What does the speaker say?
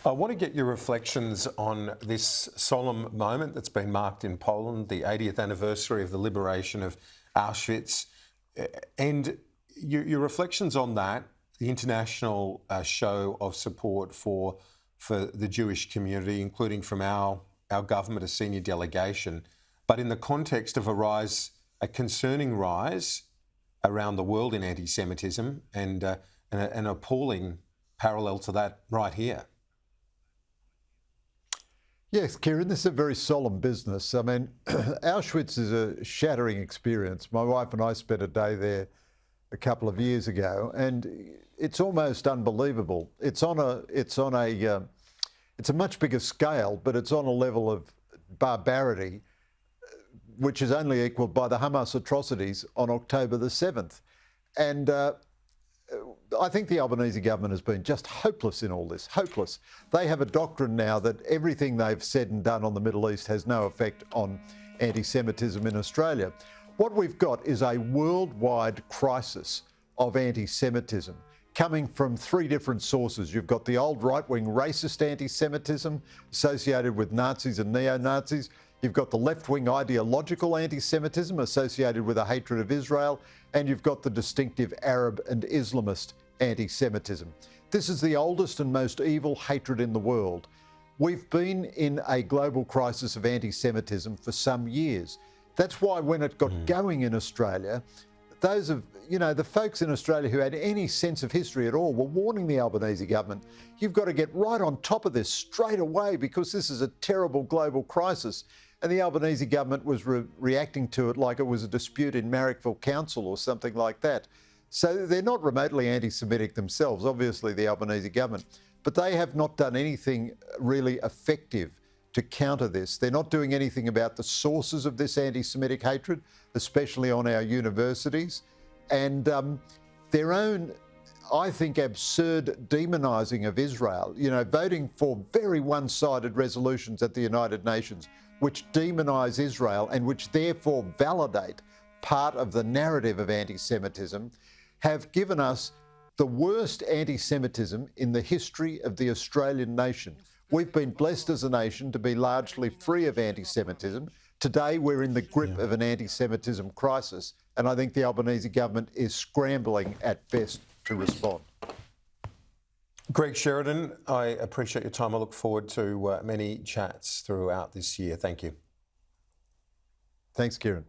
I want to get your reflections on this solemn moment that's been marked in Poland, the 80th anniversary of the liberation of Auschwitz, and your reflections on that, the international show of support for the Jewish community, including from our government, a senior delegation, but in the context of a concerning rise around the world in anti-Semitism and an appalling parallel to that right here. Yes, Kieran, this is a very solemn business. I mean, Auschwitz is a shattering experience. My wife and I spent a day there a couple of years ago, and it's almost unbelievable. It's a much bigger scale, but it's on a level of barbarity which is only equalled by the Hamas atrocities on October the 7th. And I think the Albanese government has been just hopeless in all this, hopeless. They have a doctrine now that everything they've said and done on the Middle East has no effect on anti-Semitism in Australia. What we've got is a worldwide crisis of anti-Semitism coming from three different sources. You've got the old right-wing racist anti-Semitism associated with Nazis and neo-Nazis. You've got the left-wing ideological anti-Semitism associated with a hatred of Israel, and you've got the distinctive Arab and Islamist anti-Semitism. This is the oldest and most evil hatred in the world. We've been in a global crisis of anti-Semitism for some years. That's why when it got going in Australia, those of, the folks in Australia who had any sense of history at all were warning the Albanese government, you've got to get right on top of this straight away because this is a terrible global crisis. And the Albanese government was reacting to it like it was a dispute in Marrickville Council or something like that. So they're not remotely anti-Semitic themselves, obviously, the Albanese government, but they have not done anything really effective to counter this. They're not doing anything about the sources of this anti-Semitic hatred, especially on our universities, and their own, I think, absurd demonising of Israel, voting for very one-sided resolutions at the United Nations, which demonise Israel and which therefore validate part of the narrative of anti-Semitism, have given us the worst anti-Semitism in the history of the Australian nation. We've been blessed as a nation to be largely free of anti-Semitism. Today, we're in the grip of an anti-Semitism crisis, and I think the Albanese government is scrambling at best to respond. Greg Sheridan, I appreciate your time. I look forward to many chats throughout this year. Thank you. Thanks, Kieran.